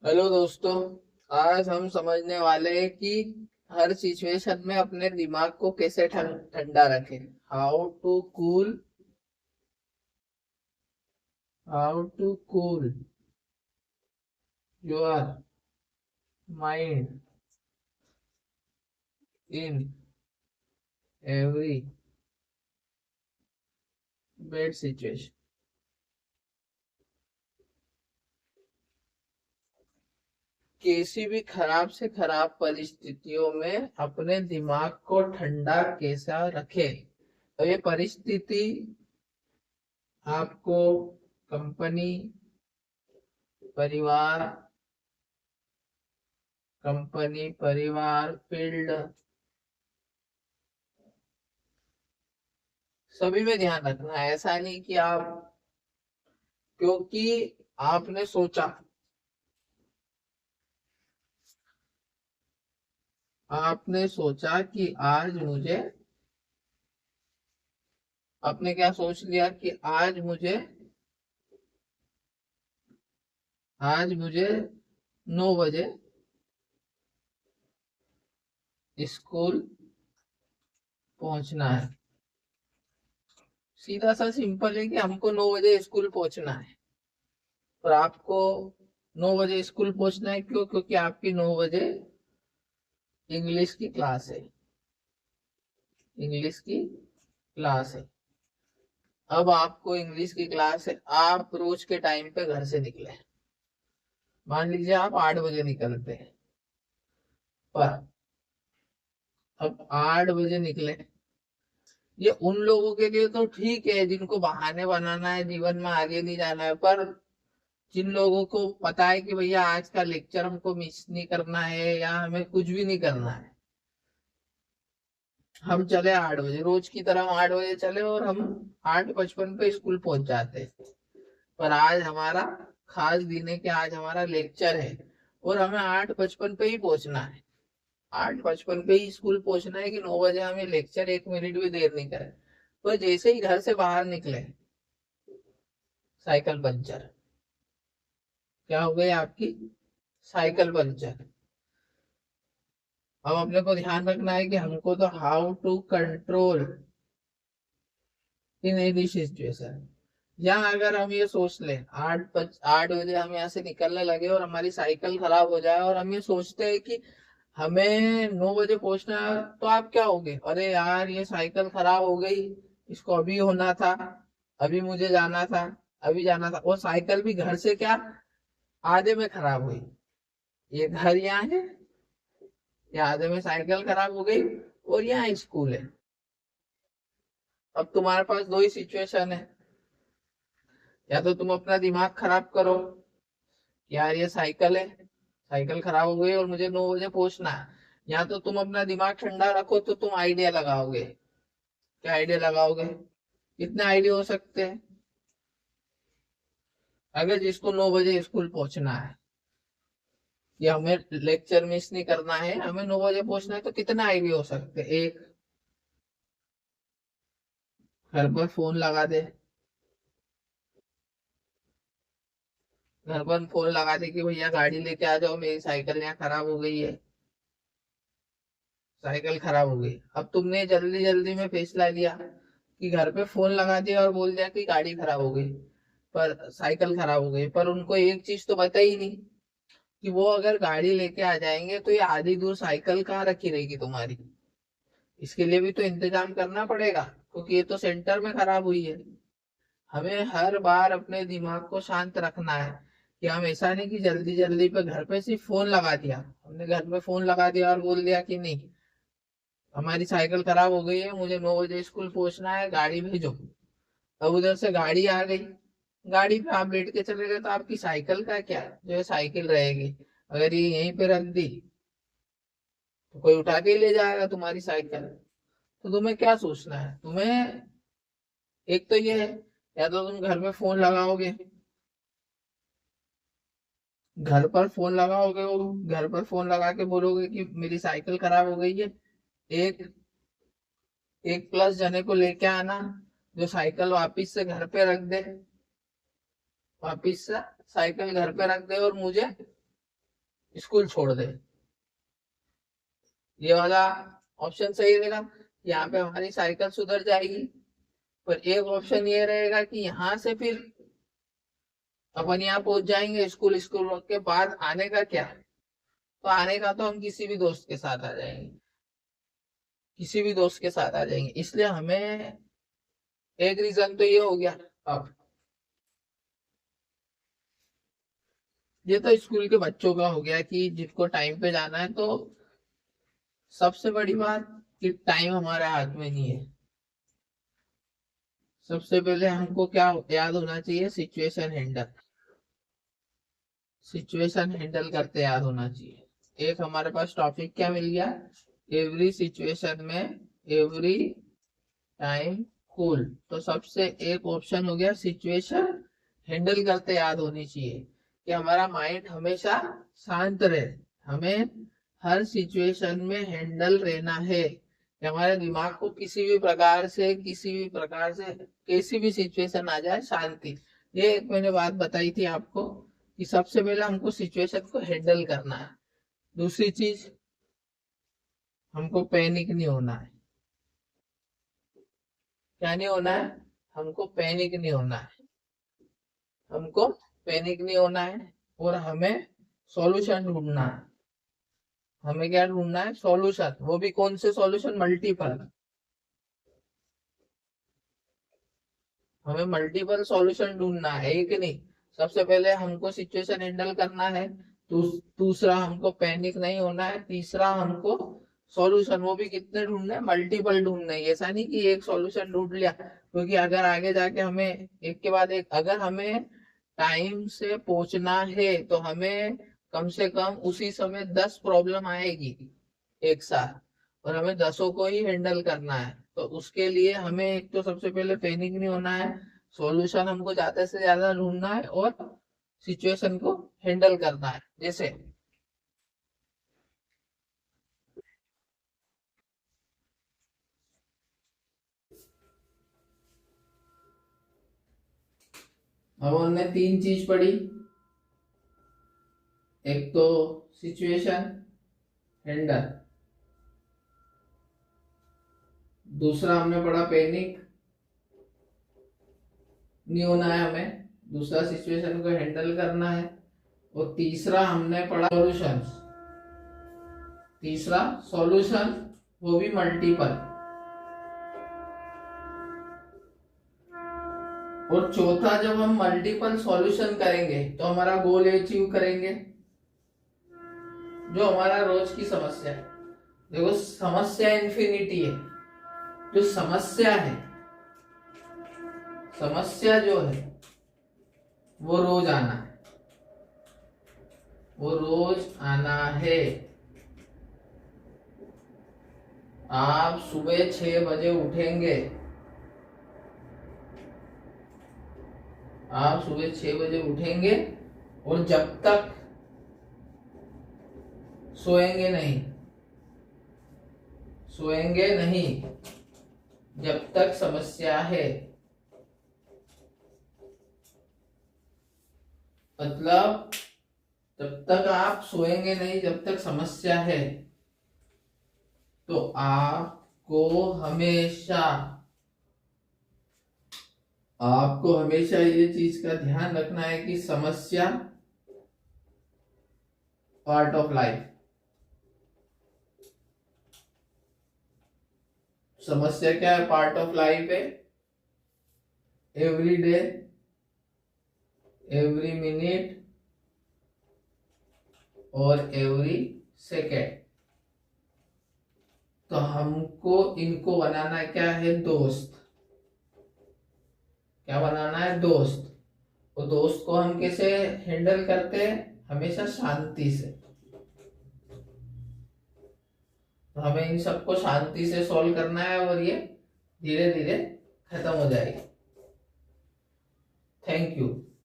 Hello दोस्तों। आज हम समझने वाले हैं कि हर सिचुएशन में अपने दिमाग को कैसे ठंडा रखें। How to cool how to cool your mind in every bad situation. किसी भी खराब से खराब परिस्थितियों में अपने दिमाग को ठंडा कैसा रखें। तो ये परिस्थिति आपको कंपनी, परिवार, फील्ड, सभी में ध्यान रखना है। ऐसा नहीं कि आप, क्योंकि आपने सोचा, कि आपने क्या सोच लिया कि आज मुझे 9 बजे स्कूल पहुंचना है। सीधा सा सिंपल है कि हमको 9 बजे स्कूल पहुंचना है। और आपको 9 बजे स्कूल पहुंचना है क्यों? क्योंकि आपकी 9 बजे इंग्लिश की क्लास है। इंग्लिश की क्लास है। अब आपको इंग्लिश की क्लास है, आप रोज के टाइम पे घर से निकले। मान लीजिए आप 8 बजे निकलते हैं, पर अब 8 बजे निकले। ये उन लोगों के लिए तो ठीक है जिनको बहाने बनाना है, जीवन में आगे नहीं जाना है। पर जिन लोगों को पता है कि भैया आज का लेक्चर हमको मिस नहीं करना है या हमें कुछ भी नहीं करना है, हम चले 8 बजे, रोज की तरह हम 8 बजे चले और हम 8:55 पे स्कूल पहुंच जाते हैं। पर आज हमारा खास दिन है कि आज हमारा लेक्चर है और हमें 8:55 पे ही पहुंचना है। 8:55 पे ही स्कूल पहुंचना है कि 9 बजे हमें लेक्चर 1 मिनट भी देर नहीं करे। तो जैसे ही घर से बाहर निकले, साइकिल पंचर। क्या हो गई आपकी? Cycle puncture. अब अपने को ध्यान रखना है कि हमको तो how to control in any situation. या अगर हम ये सोच लें 8 बजे हम यहाँ से निकलने लगे और हमारी साइकिल खराब हो जाए और हम ये सोचते हैं कि हमें 9 बजे पहुंचना है, तो आप क्या होगे? अरे यार, ये साइकिल खराब हो गई, इसको अभी होना था, अभी मुझे जाना था, अभी जाना था। वो साइकिल भी घर से क्या, आधे में खराब हुई। ये घर यहाँ है, या आधे में साइकिल खराब हो गई, और यहाँ स्कूल है। अब तुम्हारे पास दो ही सिचुएशन है। या तो तुम अपना दिमाग खराब करो, यार ये साइकिल है, साइकिल खराब हो गई और मुझे 9 बजे पहुंचना है। या तो तुम अपना दिमाग ठंडा रखो, तो तुम आइडिया लगाओगे। क्या आइडिया लगाओगे? कितने आइडिया हो सकते हैं? अगर जिसको 9 बजे स्कूल पहुंचना है, या हमें लेक्चर मिस नहीं करना है, हमें 9 बजे पहुंचना है, तो कितने आइडिया हो सकते हैं? एक, घर पर फोन लगा दे। घर पर फोन लगा दे कि भैया गाड़ी लेके आ जाओ, मेरी साइकिल यहाँ खराब हो गई है। साइकिल खराब हो गई। अब तुमने जल्दी जल्दी में फैसला लिया कि घर पे फोन लगा दिया और बोल दिया कि गाड़ी खराब हो गई, पर साइकिल खराब हो गई। पर उनको एक चीज तो पता ही नहीं कि वो अगर गाड़ी लेके आ जाएंगे तो ये आधी दूर साइकिल कहाँ रखी रहेगी तुम्हारी। इसके लिए भी तो इंतजाम करना पड़ेगा, क्योंकि ये तो सेंटर में खराब हुई है। हमें हर बार अपने दिमाग को शांत रखना है कि हम ऐसा नहीं कि जल्दी जल्दी पे घर पे सिर्फ फोन लगा दिया, हमने घर पे फोन लगा दिया और बोल दिया कि नहीं, हमारी साइकिल खराब हो गई है, मुझे 9 बजे स्कूल पहुंचना है, गाड़ी भेजो। अब उधर से गाड़ी आ गई, गाड़ी पे आप बैठ के चले गए, तो आपकी साइकिल का क्या, जो है साइकिल रहेगी। अगर ये यहीं पे रख दी तो कोई उठा के ही ले जाएगा तुम्हारी साइकिल। तो तुम्हें क्या सोचना है? तुम्हें एक तो ये है, या तो तुम घर में फोन लगाओगे, घर पर फोन लगा के बोलोगे कि मेरी साइकिल खराब हो गई है। एक एक प्लस जने को लेके आना, जो साइकिल वापिस से घर पे रख दे, वापिस से साइकिल घर पे रख दे, और मुझे स्कूल छोड़ दे। ये वाला ऑप्शन सही रहेगा, यहाँ पे हमारी साइकिल सुधर जाएगी। पर एक ऑप्शन ये रहेगा कि यहाँ से फिर अपन यहाँ पहुंच जाएंगे स्कूल, स्कूल के बाद आने का क्या? तो आने का तो हम किसी भी दोस्त के साथ आ जाएंगे, किसी भी दोस्त के साथ आ जाएंगे। इसलिए हमें एक रीजन तो ये हो गया। अब ये तो स्कूल के बच्चों का हो गया कि जिनको टाइम पे जाना है। तो सबसे बड़ी बात कि टाइम हमारे हाथ में नहीं है। सबसे पहले हमको क्या याद होना चाहिए? सिचुएशन हैंडल, सिचुएशन हैंडल करते याद होना चाहिए। एक हमारे पास टॉपिक क्या मिल गया? एवरी सिचुएशन में एवरी टाइम कूल। तो सबसे एक ऑप्शन हो गया सिचुएशन हैंडल करते याद होनी चाहिए कि हमारा माइंड हमेशा शांत रहे, हमें हर सिचुएशन में हैंडल रहना है कि हमारे दिमाग को किसी भी प्रकार से, किसी भी प्रकार से, कैसी भी सिचुएशन आ जाए, शांति। ये एक मैंने बात बताई थी आपको कि सबसे पहले हमको सिचुएशन को हैंडल करना है। दूसरी चीज, हमको पैनिक नहीं होना है। क्या नहीं होना है? हमको पैनिक नहीं होना है। हमको पैनिक नहीं होना है और हमें सॉल्यूशन ढूंढना है। हमें क्या ढूंढना है? सॉल्यूशन। वो भी कौन से सॉल्यूशन? मल्टीपल। हमें मल्टीपल सॉल्यूशन ढूंढना है, एक नहीं। सबसे पहले हमको सिचुएशन हैंडल करना है, दूसरा हमको पैनिक नहीं होना है, तीसरा हमको सॉल्यूशन, वो भी कितने ढूंढने? मल्टीपल ढूंढने। ऐसा नहीं कि एक सॉल्यूशन ढूंढ लिया, क्योंकि अगर आगे जाके हमें एक के बाद एक, अगर हमें टाइम से पहुंचना है तो हमें कम से कम उसी समय 10 प्रॉब्लम आएगी एक साथ, और हमें 10 को ही हैंडल करना है। तो उसके लिए हमें एक तो सबसे पहले पैनिक नहीं होना है, सॉल्यूशन हमको ज्यादा से ज्यादा ढूंढना है, और सिचुएशन को हैंडल करना है। जैसे अब हमने 3 चीज पढ़ी। एक तो सिचुएशन हैंडल, दूसरा हमने पढ़ा पैनिक नहीं होना है हमें, दूसरा सिचुएशन को हैंडल करना है, और तीसरा हमने पढ़ा सॉल्यूशंस। तीसरा सॉल्यूशन, वो भी मल्टीपल। और चौथा, जब हम मल्टीपल सॉल्यूशन करेंगे तो हमारा गोल अचीव करेंगे। जो हमारा रोज की समस्या है, देखो समस्या इन्फिनिटी है। जो समस्या है, समस्या जो है वो रोज आना है, वो रोज आना है। आप सुबह 6 बजे उठेंगे, आप सुबह 6 बजे उठेंगे और जब तक सोएंगे नहीं, सोएंगे नहीं जब तक समस्या है। मतलब जब तक आप सोएंगे नहीं, जब तक समस्या है, तो आपको हमेशा ये चीज का ध्यान रखना है कि समस्या पार्ट ऑफ लाइफ। समस्या क्या है? पार्ट ऑफ लाइफ है। एवरी डे, एवरी मिनट और एवरी सेकेंड। तो हमको इनको बनाना क्या है? दोस्त। क्या बनाना है? दोस्त। तो दोस्त को हम कैसे हैंडल करते हैं? हमेशा शांति से। तो हमें इन सबको शांति से सॉल्व करना है और ये धीरे धीरे खत्म हो जाएगी। Thank you.